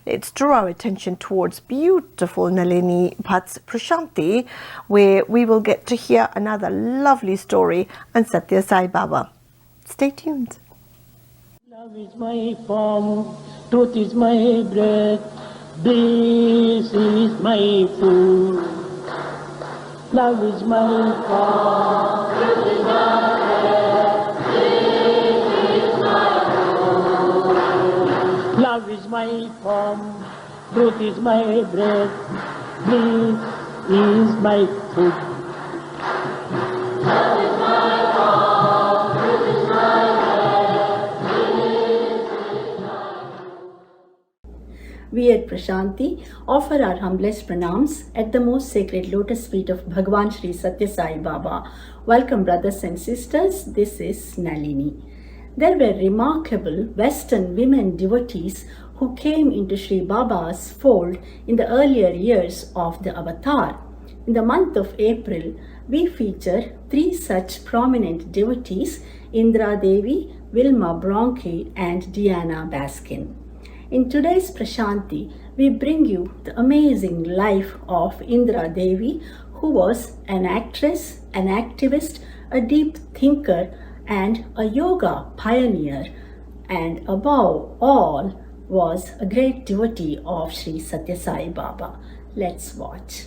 let's draw our attention towards beautiful Nalini Bhat's Prashanti, where we will get to hear another lovely story on Satya Sai Baba. Stay tuned. Love is my form, truth is my breath, bliss is my food. Love is my form, truth is my breath, bliss is my food. Love is my form, truth is my breath, bliss is my food. Love is my form, truth is my We at Prashanti offer our humblest pranams at the most sacred lotus feet of Bhagwan Shri Satya Sai Baba. Welcome brothers and sisters, this is Nalini. There were remarkable Western women devotees who came into Shri Baba's fold in the earlier years of the avatar. In the month of April, we feature 3 such prominent devotees, Indra Devi, Wilma, Bronkey and Baskin. In today's Prashanti, we bring you the amazing life of Indra Devi, who was an actress, an activist, a deep thinker, and a yoga pioneer, and above all was a great devotee of Shri Satya Sai Baba. Let's watch.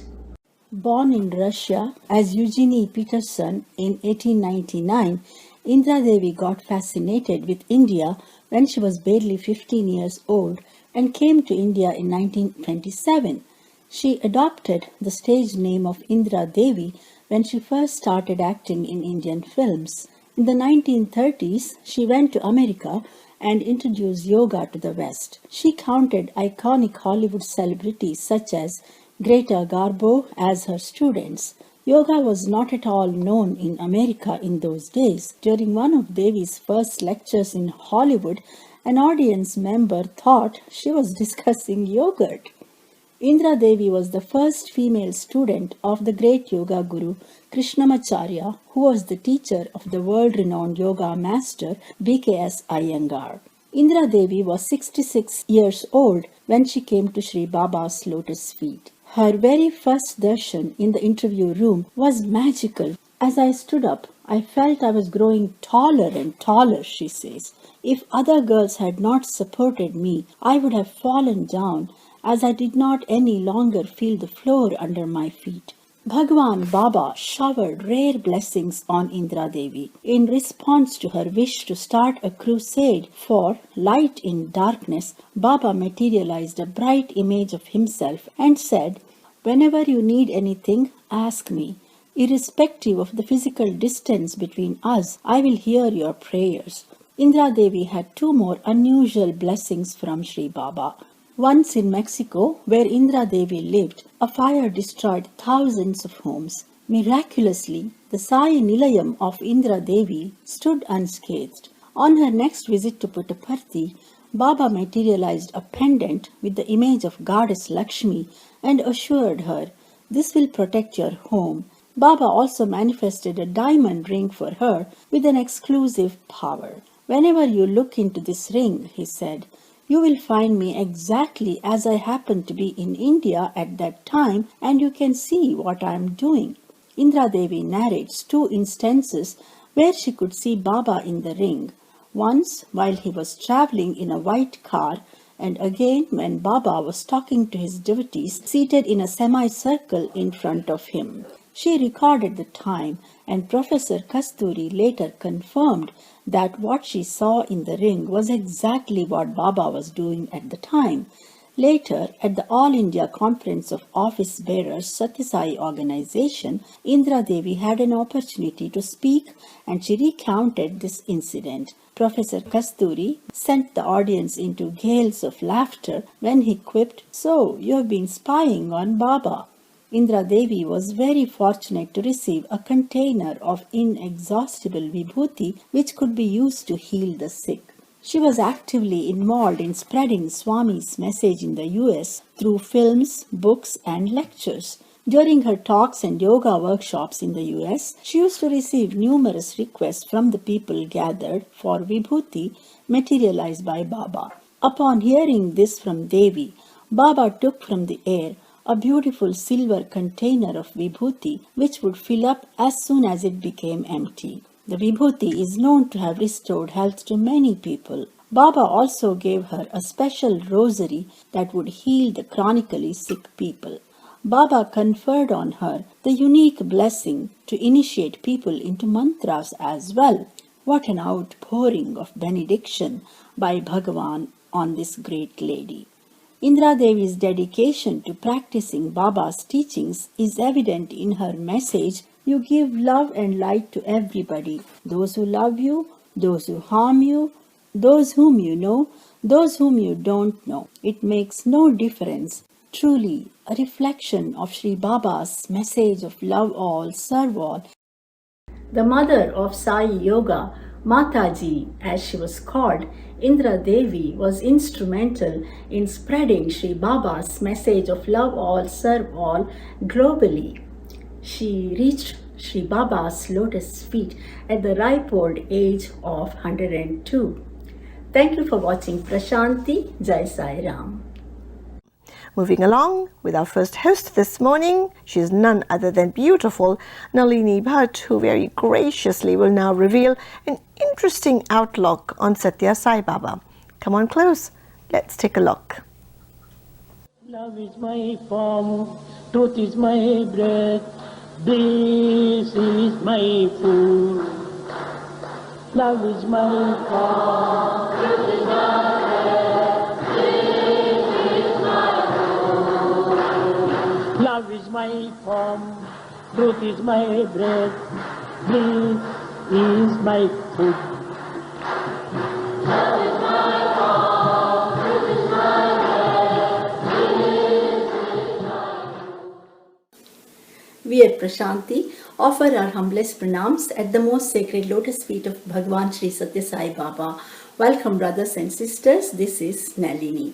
Born in Russia as Eugenie Peterson in 1899, Indra Devi got fascinated with India when she was barely 15 years old and came to India in 1927. She adopted the stage name of Indra Devi when she first started acting in Indian films. In the 1930s, she went to America and introduced yoga to the West. She counted iconic Hollywood celebrities such as Greta Garbo as her students. Yoga was not at all known in America in those days. During one of Devi's first lectures in Hollywood, an audience member thought she was discussing yogurt. Indra Devi was the first female student of the great yoga guru Krishnamacharya, who was the teacher of the world-renowned yoga master BKS Iyengar. Indra Devi was 66 years old when she came to Shri Baba's lotus feet. Her very first darshan in the interview room was magical. As I stood up, I felt I was growing taller and taller, she says. If other girls had not supported me, I would have fallen down, as I did not any longer feel the floor under my feet. Bhagwan Baba showered rare blessings on Indra Devi. In response to her wish to start a crusade for light in darkness, Baba materialized a bright image of himself and said, "Whenever you need anything, ask me. Irrespective of the physical distance between us, I will hear your prayers." Indra Devi had 2 more unusual blessings from Shri Baba. Once in Mexico, where Indra Devi lived, a fire destroyed thousands of homes. Miraculously, the Sai Nilayam of Indra Devi stood unscathed. On her next visit to Puttaparthi, Baba materialized a pendant with the image of goddess Lakshmi and assured her, "This will protect your home." Baba also manifested a diamond ring for her with an exclusive power. "Whenever you look into this ring," he said, "you will find me exactly as I happen to be in India at that time, and you can see what I am doing." Indra Devi narrates 2 instances where she could see Baba in the ring. Once while he was traveling in a white car, and again when Baba was talking to his devotees seated in a semicircle in front of him. She recorded the time, and Professor Kasturi later confirmed that what she saw in the ring was exactly what Baba was doing at the time. Later, at the All India Conference of Office Bearers Satya Sai organization, Indra Devi had an opportunity to speak and she recounted this incident. Professor Kasturi sent the audience into gales of laughter when he quipped, "So, you have been spying on Baba." Indra Devi was very fortunate to receive a container of inexhaustible vibhuti which could be used to heal the sick. She was actively involved in spreading Swami's message in the US through films, books, and lectures. During her talks and yoga workshops in the US, she used to receive numerous requests from the people gathered for vibhuti materialized by Baba. Upon hearing this from Devi, Baba took from the air a beautiful silver container of vibhuti which would fill up as soon as it became empty. The vibhuti is known to have restored health to many people. Baba also gave her a special rosary that would heal the chronically sick people. Baba conferred on her the unique blessing to initiate people into mantras as well. What an outpouring of benediction by Bhagavan on this great lady. Indra Devi's dedication to practicing Baba's teachings is evident in her message, "You give love and light to everybody, those who love you, those who harm you, those whom you know, those whom you don't know. It makes no difference." Truly, a reflection of Sri Baba's message of love all, serve all. The mother of Sai Yoga, Mataji as she was called, Indra Devi, was instrumental in spreading Sri Baba's message of love all, serve all globally. She reached Sri Baba's lotus feet at the ripe old age of 102. Thank you for watching Prashanti. Jai Sai Ram. Moving along with our first host this morning, she is none other than beautiful Nalini Bhat, who very graciously will now reveal an interesting outlook on Satya Sai Baba. Come on close, let's take a look. Love is my form, truth is my breath, bliss is my food. Love is my form, truth is my breath, bliss is my food. Love is my form, truth is my breath, bliss is my food. Love is my form, truth is my breath, bliss is my food. We at Prashanti offer our humblest pranams at the most sacred lotus feet of Bhagwan Shri Satya Sai Baba. Welcome brothers and sisters, this is Nalini.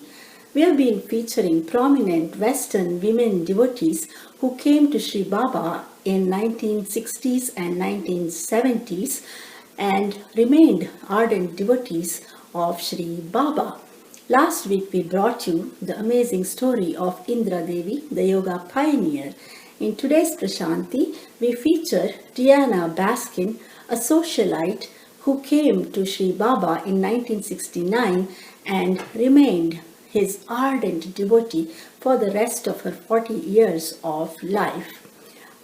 We have been featuring prominent Western women devotees who came to Sri Baba in 1960s and 1970s and remained ardent devotees of Sri Baba. Last week we brought you the amazing story of Indra Devi, the yoga pioneer. In today's Prashanti, we feature Diana Baskin, a socialite who came to Sri Baba in 1969 and remained his ardent devotee for the rest of her 40 years of life.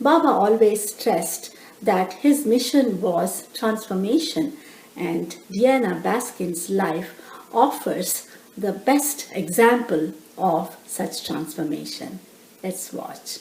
Baba always stressed that his mission was transformation, and Diana Baskin's life offers the best example of such transformation. Let's watch.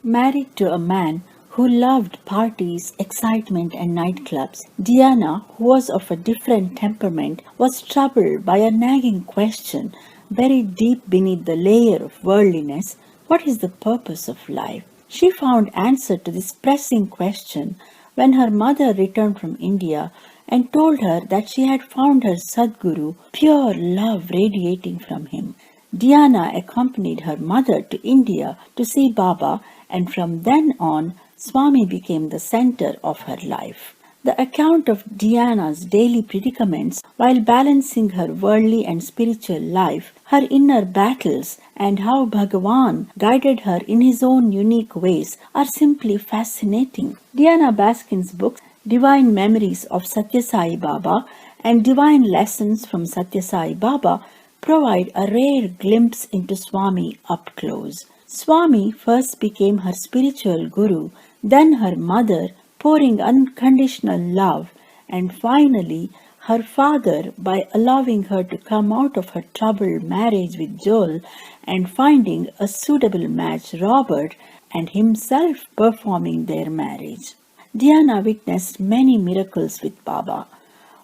Married to a man who loved parties, excitement and nightclubs, Diana, who was of a different temperament, was troubled by a nagging question buried deep beneath the layer of worldliness: what is the purpose of life? She found answer to this pressing question when her mother returned from India and told her that she had found her Sadguru, pure love radiating from him. Diana accompanied her mother to India to see Baba, and from then on, Swami became the center of her life. The account of Diana's daily predicaments while balancing her worldly and spiritual life, her inner battles, and how Bhagavan guided her in his own unique ways are simply fascinating. Diana Baskin's books, Divine Memories of Satya Sai Baba and Divine Lessons from Satya Sai Baba, provide a rare glimpse into Swami up close. Swami first became her spiritual guru, then her mother, pouring unconditional love, and finally her father by allowing her to come out of her troubled marriage with Joel and finding a suitable match, Robert, and himself performing their marriage. Diana witnessed many miracles with Baba.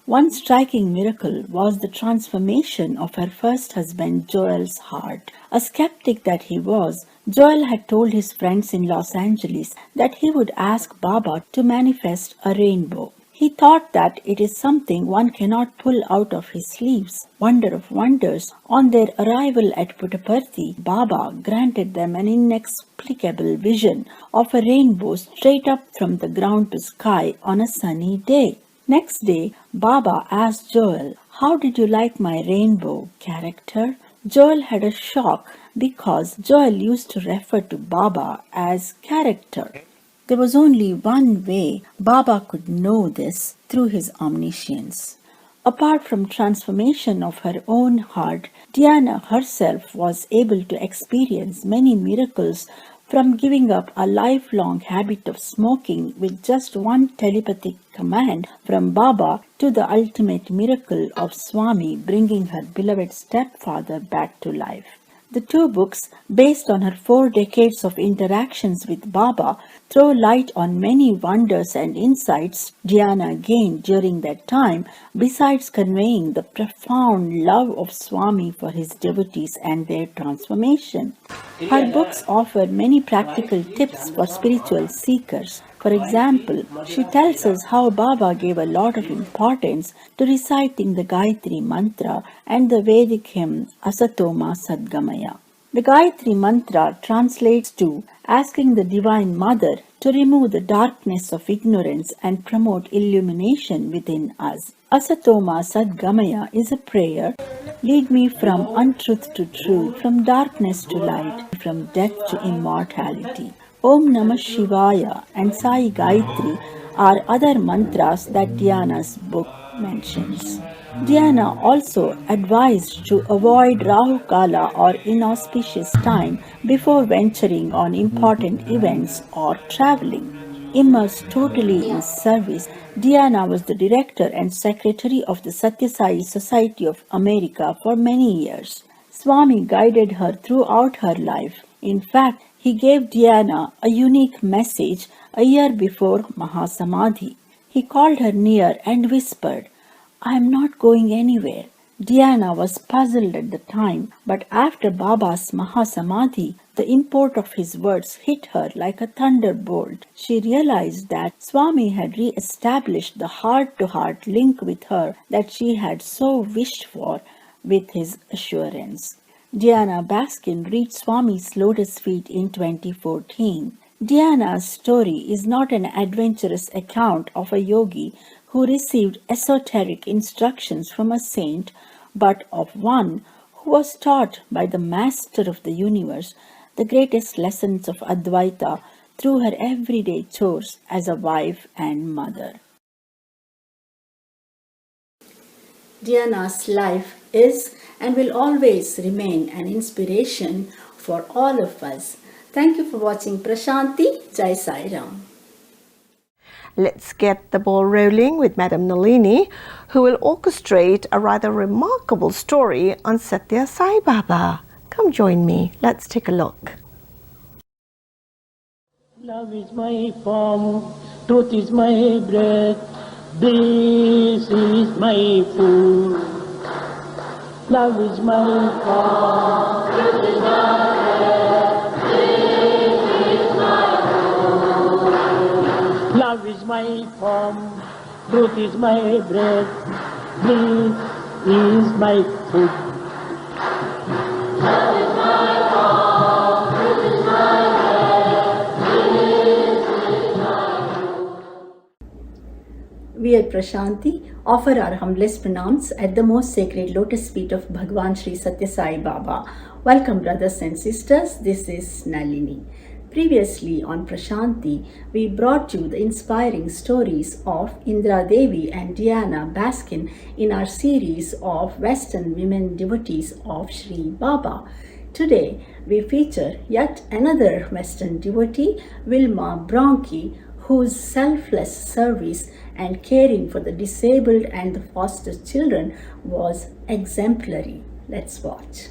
One striking miracle was the transformation of her first husband Joel's heart. A skeptic that he was, Joel had told his friends in Los Angeles that he would ask Baba to manifest a rainbow. He thought that it is something one cannot pull out of his sleeves. Wonder of wonders, on their arrival at Puttaparthi, Baba granted them an inexplicable vision of a rainbow straight up from the ground to sky on a sunny day. Next day, Baba asked Joel How did you like my rainbow character? Joel had a shock because Joel used to refer to Baba as character. There was only one way Baba could know this, through his omniscience. Apart from transformation of her own heart, Diana herself was able to experience many miracles, from giving up a lifelong habit of smoking with just one telepathic command from Baba to the ultimate miracle of Swami bringing her beloved stepfather back to life. The two books, based on her 4 decades of interactions with Baba, throw light on many wonders and insights Diana gained during that time, besides conveying the profound love of Swami for his devotees and their transformation. Her books offer many practical tips for spiritual seekers. For example, she tells us how Baba gave a lot of importance to reciting the Gayatri Mantra and the Vedic hymn Asatoma Sadgamaya. The Gayatri Mantra translates to asking the Divine Mother to remove the darkness of ignorance and promote illumination within us. Asatoma Sadgamaya is a prayer. Lead me from untruth to truth, from darkness to light, from death to immortality. Om Namah Shivaya and Sai Gayatri are other mantras that Diana's book mentions. Diana also advised to avoid Rahu Kala or inauspicious time before venturing on important events or traveling. Immersed totally in service, Diana was the director and secretary of the Satya Sai Society of America for many years. Swami guided her throughout her life. In fact, he gave Diana a unique message a year before mahasamadhi. He called her near and whispered, "I am not going anywhere." Diana was puzzled at the time, but after Baba's mahasamadhi, the import of his words hit her like a thunderbolt. She realized that Swami had re-established the heart-to-heart link with her that she had so wished for with his assurance. Diana Baskin reached Swami's lotus feet in 2014. Diana's story is not an adventurous account of a yogi who received esoteric instructions from a saint, but of one who was taught by the Master of the universe the greatest lessons of Advaita through her everyday chores as a wife and mother. Diana's life is and will always remain an inspiration for all of us. Thank you for watching Prashanti. Jai Sai Ram. Let's get the ball rolling with Madam Nalini, who will orchestrate a rather remarkable story on Satya Sai Baba. Come join me. Let's take a look. Love is my form, truth is my breath, this is my food. Love is my form, truth is my breath, this is my food. Love is my form, truth is my breath, this is my food. Love is my form, truth is my breath, this is my food. We at Prashanti offer our humblest pranams at the most sacred lotus feet of Bhagwan Shri Satya Sai Baba. Welcome, brothers and sisters. This is Nalini. Previously on Prashanti, we brought you the inspiring stories of Indra Devi and Diana Baskin in our series of Western women devotees of Shri Baba. Today, we feature yet another Western devotee, Wilma Bronkey, whose selfless service and caring for the disabled and the foster children was exemplary. Let's watch.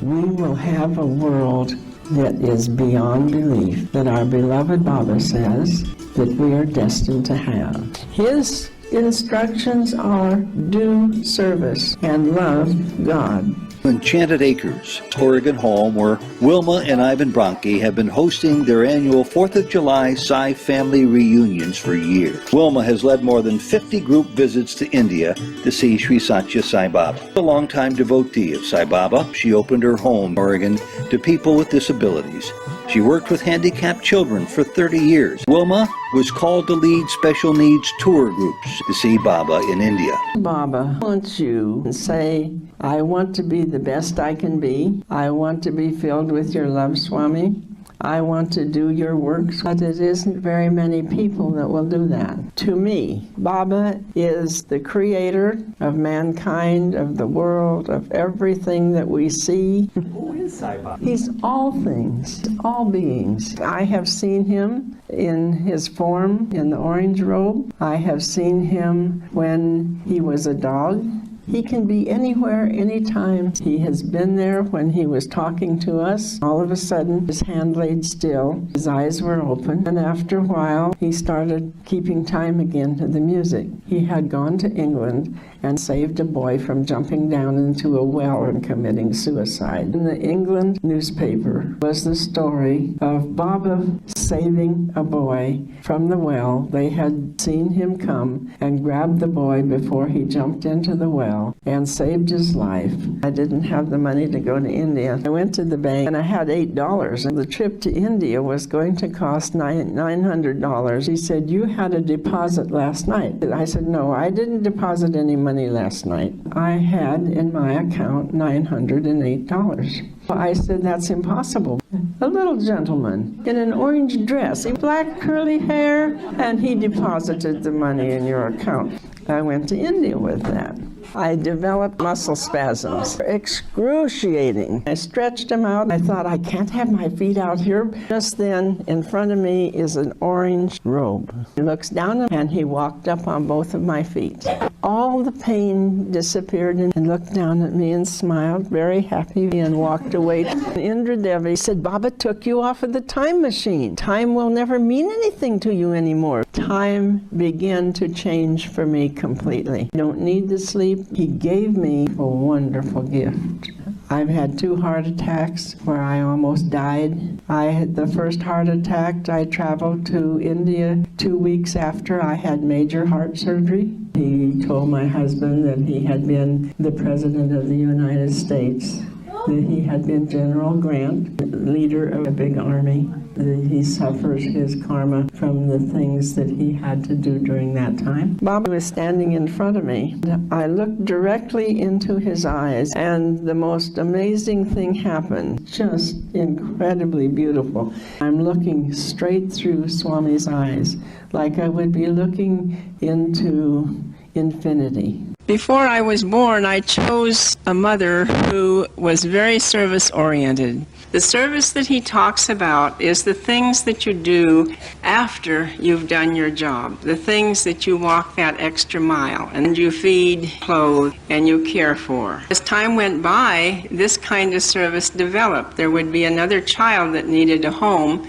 We will have a world that is beyond belief, that our beloved Baba says that we are destined to have. His instructions are do service and love God. Enchanted Acres, Oregon home where Wilma and Ivan Bronkey have been hosting their annual 4th of July Sai family reunions for years. Wilma has led more than 50 group visits to India to see Shri Satya Sai Baba. A longtime devotee of Sai Baba, she opened her home in Oregon to people with disabilities. She worked with handicapped children for 30 years. Wilma was called to lead special needs tour groups to see Baba in India. Baba wants you to say, I want to be the best I can be. I want to be filled with your love, Swami. I want to do your works, but it isn't very many people that will do that. To me, Baba is the creator of mankind, of the world, of everything that we see. Who is Sai Baba? He's all things, all beings. I have seen him in his form in the orange robe. I have seen him when he was a dog. He can be anywhere, anytime. He has been there when he was talking to us. All of a sudden, his hand laid still, his eyes were open, and after a while, he started keeping time again to the music. He had gone to England and saved a boy from jumping down into a well and committing suicide. In the England newspaper was the story of Baba saving a boy from the well. They had seen him come and grabbed the boy before he jumped into the well and saved his life. I didn't have the money to go to India. I went to the bank and I had $8, and the trip to India was going to cost $900. He said, you had a deposit last night. I said, no, I didn't deposit any money last night. I had in my account $908. I said, that's impossible. A little gentleman in an orange dress, black curly hair, and he deposited the money in your account. I went to India with that. I developed muscle spasms, excruciating. I stretched them out. I thought, I can't have my feet out here. Just then, in front of me is an orange robe. He looks down and he walked up on both of my feet. All the pain disappeared and looked down at me and smiled, very happy, and walked away. Indra Devi said, Baba took you off of the time machine. Time will never mean anything to you anymore. Time began to change for me completely. I don't need to sleep. He gave me a wonderful gift. I've had 2 heart attacks where I almost died. I had the first heart attack. I traveled to India 2 weeks after I had major heart surgery. He told my husband that he had been the President of the United States, that he had been General Grant, leader of a big army, that he suffers his karma from the things that he had to do during that time. Baba was standing in front of me. I looked directly into his eyes, and the most amazing thing happened, just incredibly beautiful. I'm looking straight through Swami's eyes, like I would be looking into infinity. Before I was born, I chose a mother who was very service-oriented. The service that he talks about is the things that you do after you've done your job, the things that you walk that extra mile, and you feed, clothe, and you care for. As time went by, this kind of service developed. There would be another child that needed a home.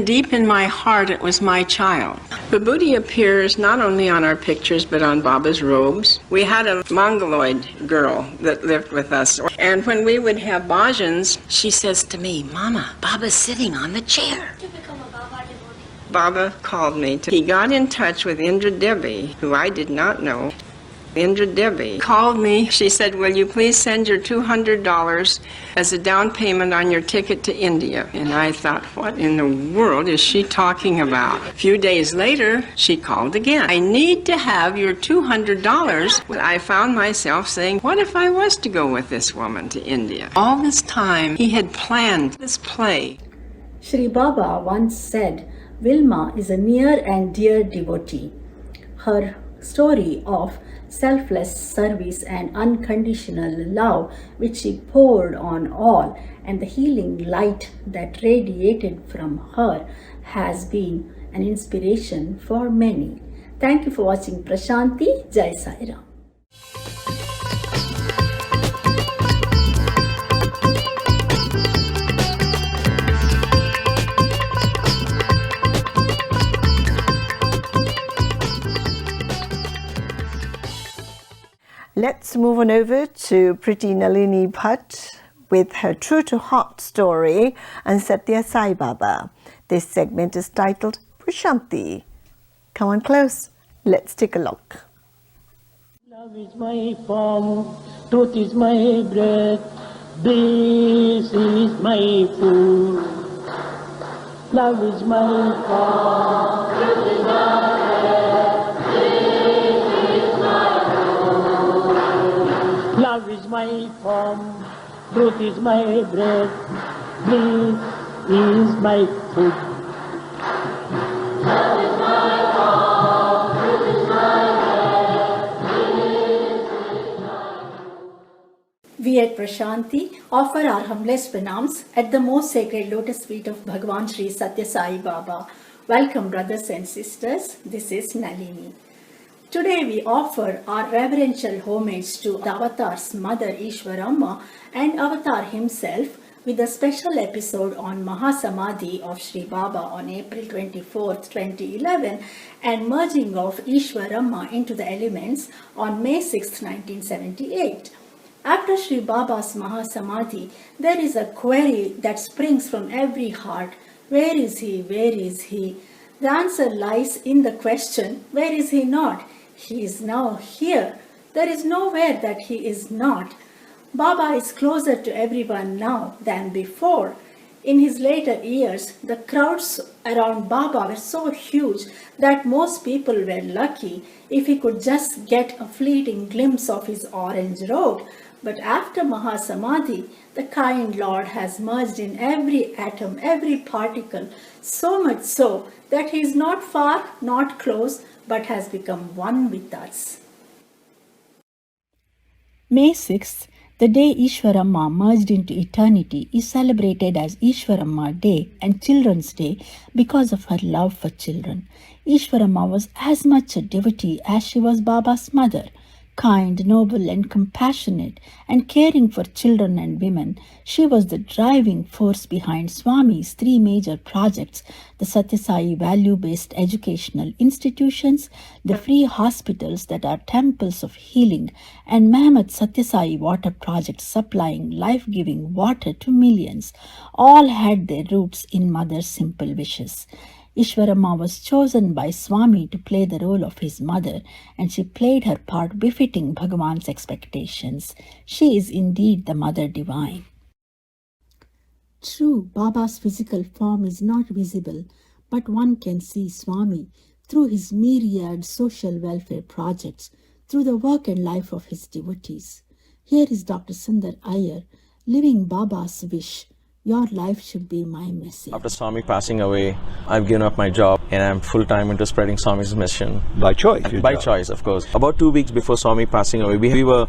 Deep in my heart, it was my child. Vibhuti appears not only on our pictures, but on Baba's robes. We had a Mongoloid girl that lived with us. And when we would have bhajans, she says to me, Mama, Baba's sitting on the chair. Baba called me. He got in touch with Indra Devi, who I did not know. Indra Devi called me. She said, will you please send your $200 as a down payment on your ticket to India? And I thought, what in the world is she talking about? A few days later, she called again. I need to have your $200. I found myself saying, what if I was to go with this woman to India? All this time, he had planned this play. Shri Baba once said, Wilma is a near and dear devotee. Her story of selfless service and unconditional love which she poured on all, and the healing light that radiated from her has been an inspiration for many. Thank you for watching Prashanti. Jai Sai Ram. Let's move on over to pretty Nalini Bhat with her true to heart story and Satya Sai Baba. This segment is titled Prashanti. Come on close, let's take a look. Love is my form, truth is my breath, this is my food. Love is my form. Truth is my breath. This is my food. Love is my form. Truth is my breath. This is my food. Love is my form. Truth is my breath. This is my food. We at Prashanti offer our humblest pranams at the most sacred lotus feet of Bhagwan Shri Satya Sai Baba. Welcome, brothers and sisters. This is Nalini. Today we offer our reverential homage to the Avatar's mother Eashwaramma and Avatar himself with a special episode on Mahasamadhi of Shri Baba on April 24th, 2011 and merging of Eashwaramma into the elements on May 6th, 1978. After Shri Baba's Mahasamadhi, there is a query that springs from every heart. Where is he? Where is he? The answer lies in the question, where is he not? He is now here. There is nowhere that he is not. Baba is closer to everyone now than before. In his later years, the crowds around Baba were so huge that most people were lucky if he could just get a fleeting glimpse of his orange robe. But after Mahasamadhi, the kind Lord has merged in every atom, every particle, so much so that he is not far, not close, but has become one with us. May 6th, the day Eashwaramma merged into eternity, is celebrated as Eashwaramma Day and Children's Day because of her love for children. Eashwaramma was as much a devotee as she was Baba's mother. Kind, noble and compassionate and caring for children and women, she was the driving force behind Swami's three major projects, the Satya Sai value-based educational institutions, the free hospitals that are temples of healing, and Mahmad Satya Sai water project supplying life-giving water to millions. All had their roots in Mother's simple wishes. Eashwaramma was chosen by Swami to play the role of his mother, and she played her part befitting Bhagavan's expectations. She is indeed the Mother Divine. True, Baba's physical form is not visible, but one can see Swami through his myriad social welfare projects, through the work and life of his devotees. Here is Dr. Sundar Iyer, living Baba's wish. Your life should be my message. After Swami passing away, I've given up my job and I'm full-time into spreading Swami's mission. By choice? By choice, of course. About 2 weeks before Swami passing away, we were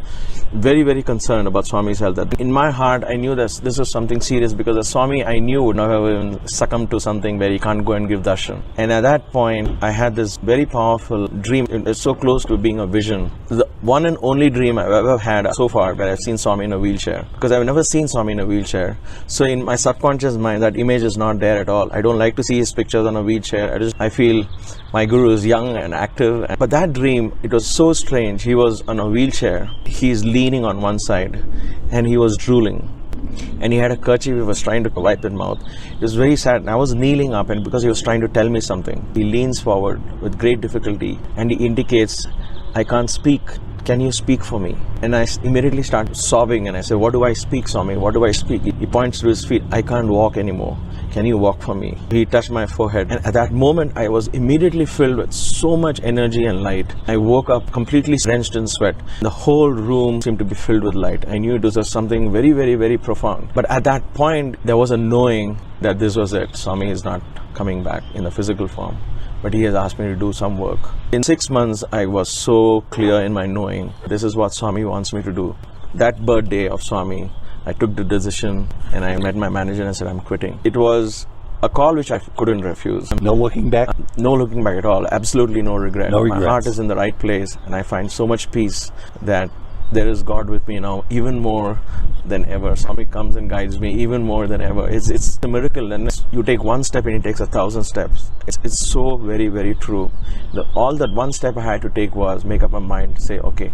very, very concerned about Swami's health. In my heart, I knew that this was something serious because the Swami I knew would not have even succumbed to something where he can't go and give darshan. And at that point, I had this very powerful dream. It's so close to being a vision. The one and only dream I've ever had so far where I've seen Swami in a wheelchair. Because I've never seen Swami in a wheelchair. So in my subconscious mind, that image is not there at all. I don't like to see his pictures on a wheelchair. I feel my guru is young and active. But that dream, it was so strange. He was on a wheelchair. He's leaning on one side and he was drooling. And he had a kerchief, he was trying to wipe his mouth. It was very sad. And I was kneeling up, and because he was trying to tell me something, he leans forward with great difficulty and he indicates, I can't speak. Can you speak for me? And I immediately start sobbing and I say, what do I speak, Swami? What do I speak? He points to his feet. I can't walk anymore. Can you walk for me? He touched my forehead. And at that moment, I was immediately filled with so much energy and light. I woke up completely drenched in sweat. The whole room seemed to be filled with light. I knew it was something very, very, very profound. But at that point, there was a knowing that this was it. Swami is not coming back in the physical form. But he has asked me to do some work. In 6 months, I was so clear in my knowing, this is what Swami wants me to do. That birthday of Swami, I took the decision and I met my manager and I said, I'm quitting. It was a call which I couldn't refuse. No looking back? No looking back at all. Absolutely no regret. No regrets. My heart is in the right place and I find so much peace that there is God with me now, even more than ever. Swami comes and guides me even more than ever. It's a miracle, and you take one step and he takes 1,000 steps. It's so very, very true. All that one step I had to take was make up my mind, say, okay,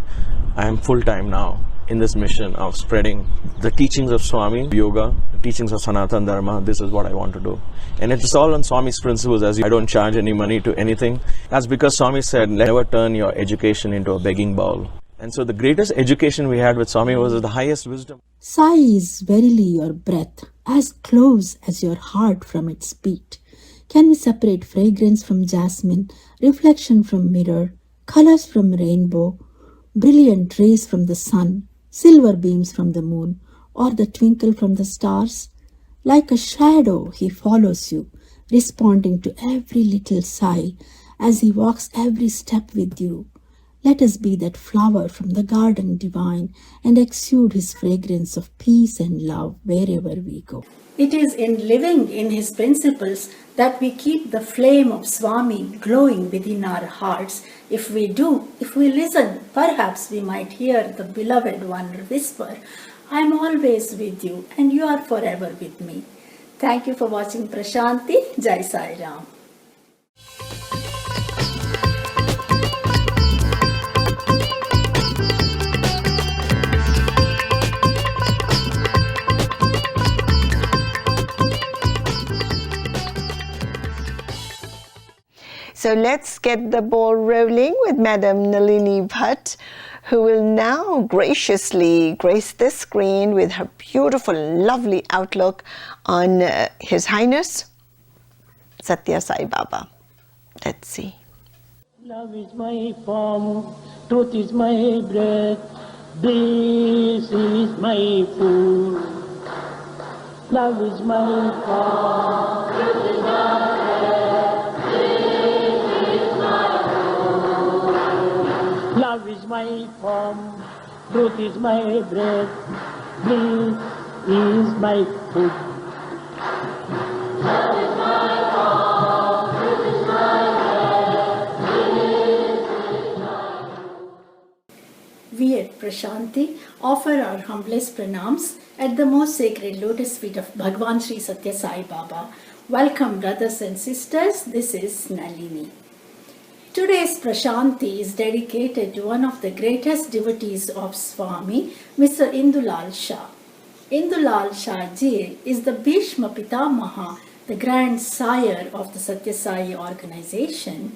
I am full-time now in this mission of spreading the teachings of Swami, yoga, the teachings of Sanatana Dharma. This is what I want to do. And it's all on Swami's principles. I don't charge any money to anything. That's because Swami said, never turn your education into a begging bowl. And so the greatest education we had with Swami was the highest wisdom. Sai is verily your breath, as close as your heart from its beat. Can we separate fragrance from jasmine, reflection from mirror, colors from rainbow, brilliant rays from the sun, silver beams from the moon, or the twinkle from the stars? Like a shadow, he follows you, responding to every little sigh as he walks every step with you. Let us be that flower from the garden divine and exude his fragrance of peace and love wherever we go. It is in living in his principles that we keep the flame of Swami glowing within our hearts. If we listen, perhaps we might hear the beloved one whisper, I am always with you and you are forever with me. Thank you for watching Prashanti. Jai Sai Ram. So let's get the ball rolling with Madam Nalini Bhat, who will now graciously grace the screen with her beautiful, lovely outlook on His Highness Satya Sai Baba. Let's see. Love is my form, truth is my breath, this is my food. Love is my form, truth is my breath, this is my food. Love is my form, truth is my breath, this is my food. Love is my form, truth is my breath, this is my food. We at Prashanti offer our humblest pranams at the most sacred lotus feet of Bhagwan Shri Satya Sai Baba. Welcome brothers and sisters, this is Nalini. Today's Prashanti is dedicated to one of the greatest devotees of Swami, Mr. Indulal Shah. Indulal Shah Ji is the Bhishma Pitamaha, the grand sire of the Satya Sai organization,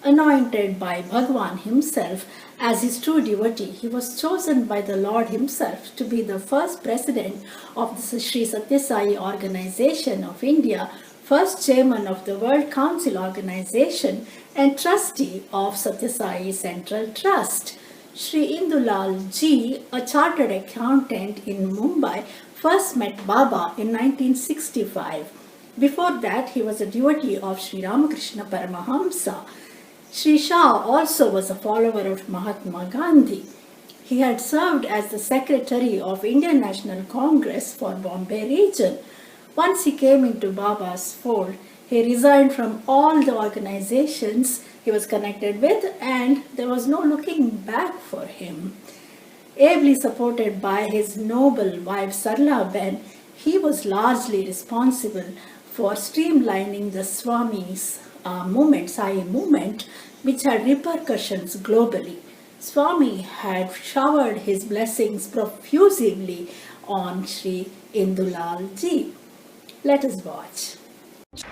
anointed by Bhagwan himself as his true devotee. He was chosen by the Lord himself to be the first president of the Shri Satya Sai organization of India, first chairman of the World Council organization, and trustee of Satya Sai Central Trust. Shri Indulal Ji, a chartered accountant in Mumbai, first met Baba in 1965. Before that, he was a devotee of Sri Ramakrishna Paramahamsa. Sri Shah also was a follower of Mahatma Gandhi. He had served as the secretary of Indian National Congress for Bombay region. Once he came into Baba's fold, he resigned from all the organizations he was connected with, and there was no looking back for him. Ably supported by his noble wife Sarlaben, he was largely responsible for streamlining the Swami's Sai movement, which had repercussions globally. Swami had showered his blessings profusely on Shri Indulal Ji. Let us watch.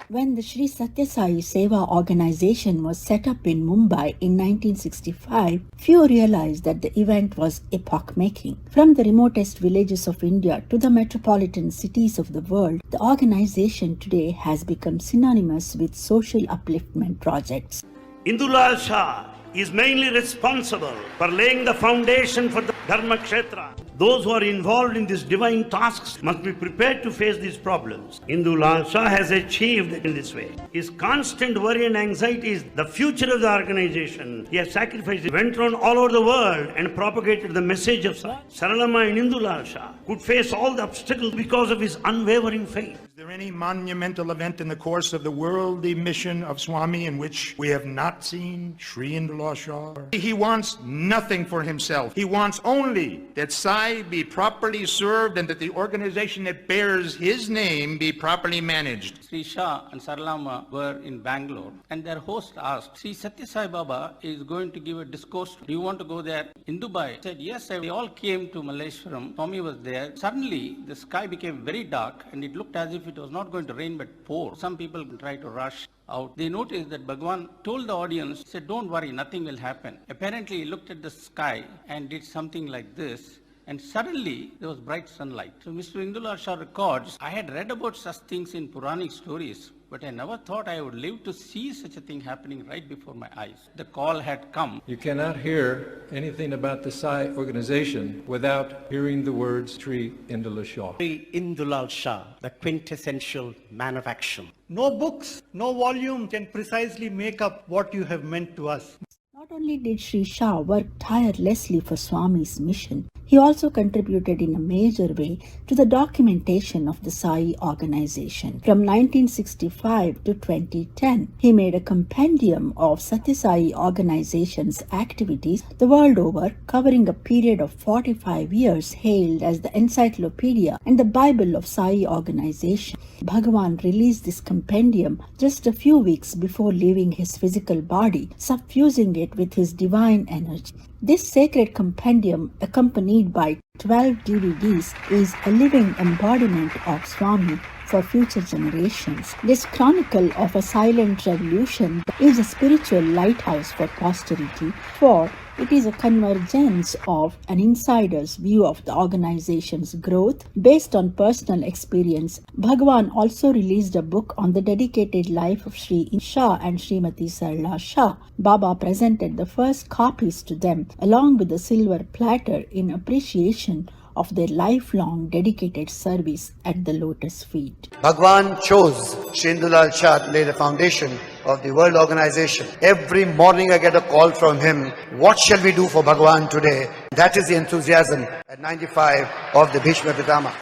When the Shri Satya Sai Seva organization was set up in Mumbai in 1965, few realized that the event was epoch-making. From the remotest villages of India to the metropolitan cities of the world, the organization today has become synonymous with social upliftment projects. Indulal Shah is mainly responsible for laying the foundation for the Dharma Kshetra. Those who are involved in these divine tasks must be prepared to face these problems. Indulal Shah has achieved in this way. His constant worry and anxiety is the future of the organization. He has sacrificed. He went around all over the world and propagated the message of Sarla and Indulal Shah could face all the obstacles because of his unwavering faith. Is there any monumental event in the course of the worldly mission of Swami in which we have not seen Shri Indulal Shah? He wants nothing for himself. He wants only that Sai be properly served and that the organization that bears his name be properly managed. Sri Shah and Sarlama were in Bangalore, and their host asked, Sri Satya Sai Baba is going to give a discourse. Do you want to go there? In Dubai, said, yes, they all came to Malleshwaram. Swami was there. Suddenly, the sky became very dark, and it looked as if it was not going to rain but pour. Some people tried to rush out. They noticed that Bhagwan told the audience, said, don't worry, nothing will happen. Apparently, he looked at the sky and did something like this, and suddenly there was bright sunlight. So Mr. Indulal Shah records, I had read about such things in Puranic stories, but I never thought I would live to see such a thing happening right before my eyes. The call had come. You cannot hear anything about the Sai organization without hearing the words Shri Indul Shah. Shri Indulal Shah, the quintessential man of action. No books, no volume can precisely make up what you have meant to us. Not only did Sri Shah work tirelessly for Swami's mission, he also contributed in a major way to the documentation of the Sai organization. From 1965 to 2010, he made a compendium of Satya Sai organization's activities the world over, covering a period of 45 years, hailed as the Encyclopedia and the Bible of Sai organization. Bhagavan released this compendium just a few weeks before leaving his physical body, suffusing it with his divine energy. This sacred compendium, accompanied by 12 DVDs, is a living embodiment of Swami for future generations. This chronicle of a silent revolution is a spiritual lighthouse for posterity, for it is a convergence of an insider's view of the organization's growth based on personal experience. Bhagavan also released a book on the dedicated life of Shri Shah and Srimati Sarla Shah. Baba presented the first copies to them along with a silver platter in appreciation of their lifelong dedicated service at the lotus feet. Bhagwan chose Shri Indulal Shah to lay the foundation of the World Organization. Every morning I get a call from him, what shall we do for Bhagwan today? That is the enthusiasm at 95 of the Bhishma Pitama.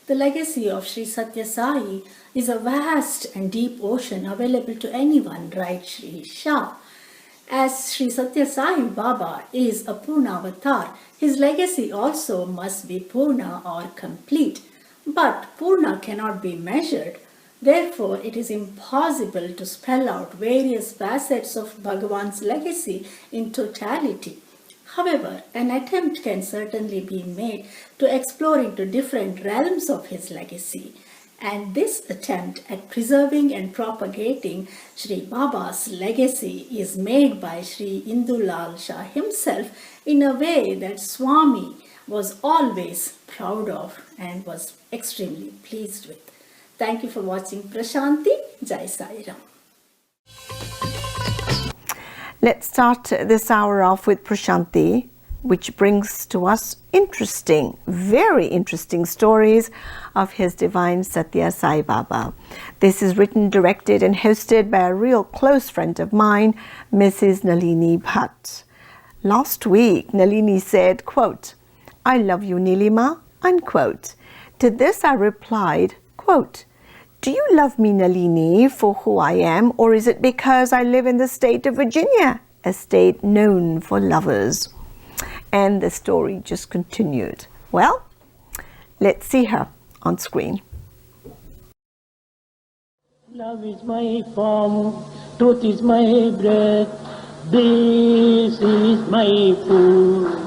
The legacy of Shri Satya Sai is a vast and deep ocean available to anyone, writes Shri Shah. As Shri Satya Sai Baba is a Purna avatar, his legacy also must be Purna or complete. But Purna cannot be measured. Therefore, it is impossible to spell out various facets of Bhagavan's legacy in totality. However, an attempt can certainly be made to explore into different realms of his legacy. And this attempt at preserving and propagating Shri Baba's legacy is made by Shri Indulal Shah himself in a way that Swami was always proud of and was extremely pleased with. Thank you for watching Prashanti. Jai Sai Ram. Let's start this hour off with Prashanti, which brings to us interesting, very interesting stories of His Divine Satya Sai Baba. This is written, directed and hosted by a real close friend of mine, Mrs. Nalini Bhat. Last week, Nalini said, quote, "I love you, Nilima," unquote. To this I replied, quote, "Do you love me, Nalini, for who I am, or is it because I live in the state of Virginia, a state known for lovers?" And the story just continued. Well, let's see her on screen. Love is my form, truth is my breath, this is my food.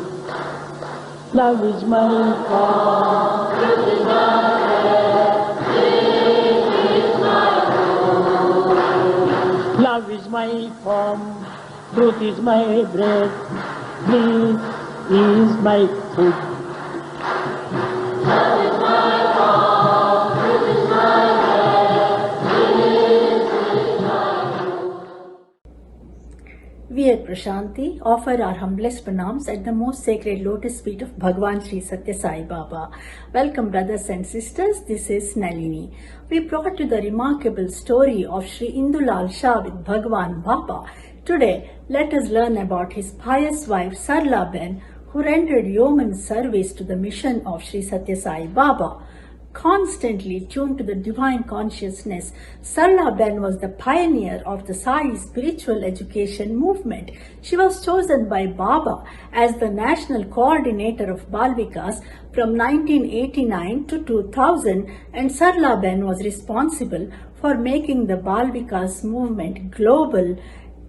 Love is my form, truth is my breath, this is my food. Love is my form, truth is my breath, this is my food. Love is my form, truth is my breath, this is my food. We at Prashanti offer our humblest pranams at the most sacred lotus feet of Bhagwan Shri Satya Sai Baba. Welcome, brothers and sisters. This is Nalini. We brought you the remarkable story of Shri Indulal Shah with Bhagwan Baba. Today, let us learn about his pious wife Sarlaben, who rendered yeoman service to the mission of Shri Satya Sai Baba. Constantly tuned to the divine consciousness, Sarlaben was the pioneer of the Sai spiritual education movement. She was chosen by Baba as the national coordinator of balvikas from 1989 to 2000, and Sarlaben was responsible for making the balvikas movement global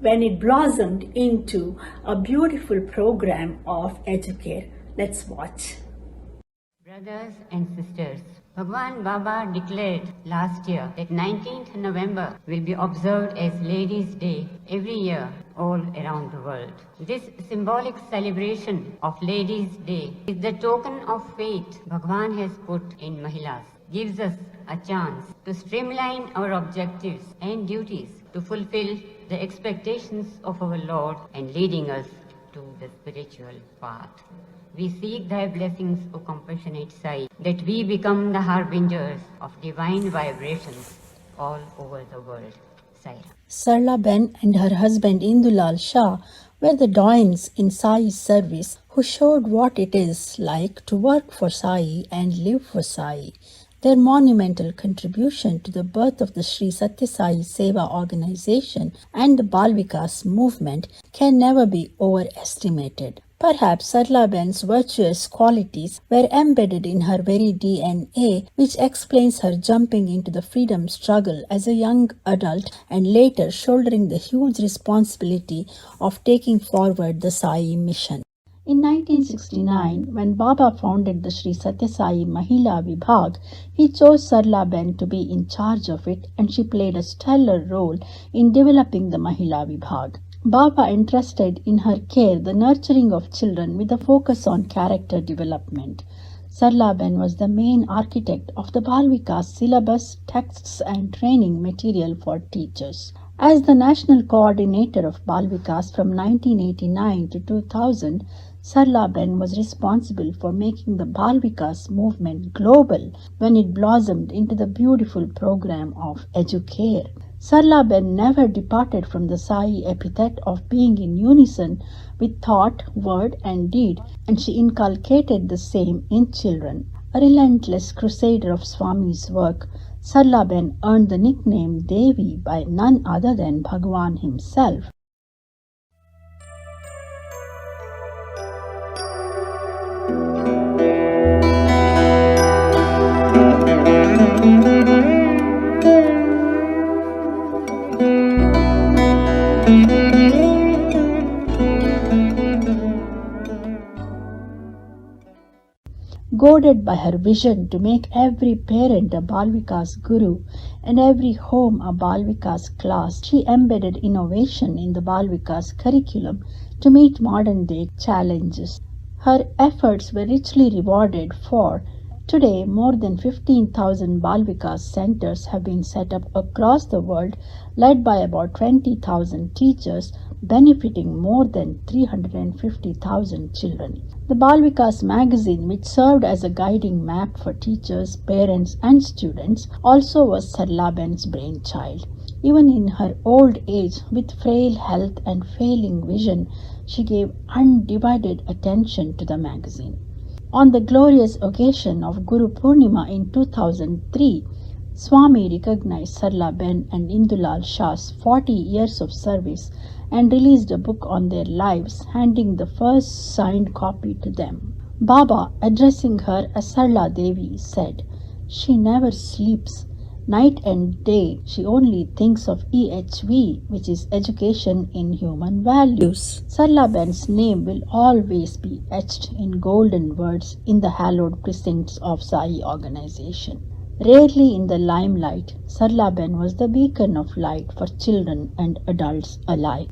when it blossomed into a beautiful program of educare. Let's watch. Brothers and sisters, Bhagwan Baba declared last year that 19th November will be observed as Ladies' Day every year all around the world. This symbolic celebration of Ladies' Day is the token of faith Bhagwan has put in Mahilas, gives us a chance to streamline our objectives and duties to fulfill the expectations of our Lord and leading us to the spiritual path. We seek thy blessings, O compassionate Sai, that we become the harbingers of divine vibrations all over the world. Sai. Sarlaben and her husband Indulal Shah were the doyens in Sai's service who showed what it is like to work for Sai and live for Sai. Their monumental contribution to the birth of the Shri Satya Sai Seva organization and the Balvikas movement can never be overestimated. Perhaps Sarlaben's virtuous qualities were embedded in her very DNA, which explains her jumping into the freedom struggle as a young adult and later shouldering the huge responsibility of taking forward the Sai mission. In 1969, when Baba founded the Shri Satya Sai Mahila Vibhag, he chose Sarlaben to be in charge of it, and she played a stellar role in developing the Mahila Vibhag. Baba entrusted in her care the nurturing of children with a focus on character development. Sarlaben was the main architect of the Balvikas syllabus, texts and training material for teachers. As the national coordinator of Balvikas from 1989 to 2000, Sarlaben was responsible for making the Balvikas movement global when it blossomed into the beautiful program of Educare. Sarlaben never departed from the Sai epithet of being in unison with thought, word and deed, and she inculcated the same in children. A relentless crusader of Swami's work, Sarlaben earned the nickname Devi by none other than Bhagwan himself. Goaded by her vision to make every parent a Balvikas guru and every home a Balvikas class, she embedded innovation in the Balvikas curriculum to meet modern-day challenges. Her efforts were richly rewarded, for today more than 15,000 Balvikas centers have been set up across the world, led by about 20,000 teachers, benefiting more than 350,000 children. The Balvikas magazine, which served as a guiding map for teachers, parents and students, also was Sarlaben's brainchild. Even in her old age, with frail health and failing vision, she gave undivided attention to the magazine. On the glorious occasion of Guru Purnima in 2003, Swami recognized Sarlaben and Indulal Shah's 40 years of service and released a book on their lives, handing the first signed copy to them. Baba, addressing her as Sarla Devi, said, "She never sleeps. Night and day she only thinks of EHV, which is Education in Human Values." Sarlaben's name will always be etched in golden words in the hallowed precincts of Sai organization. Rarely in the limelight, Sarlaben was the beacon of light for children and adults alike.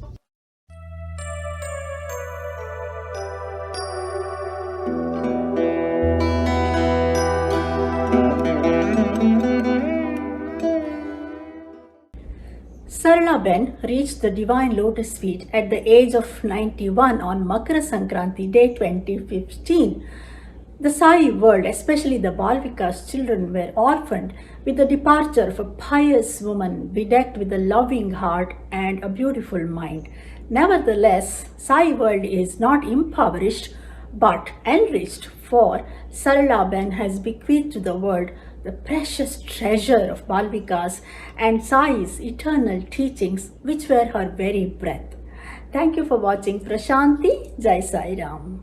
Sarlaben reached the Divine Lotus feet at the age of 91 on Makara Sankranti Day 2015. The Sai world, especially the Balvikas children, were orphaned with the departure of a pious woman bedecked with a loving heart and a beautiful mind. Nevertheless, Sai world is not impoverished but enriched, for Sarlaben has bequeathed to the world the precious treasure of Balvikas and Sai's eternal teachings, which were her very breath. Thank you for watching Prashanti. Jai Sai Ram.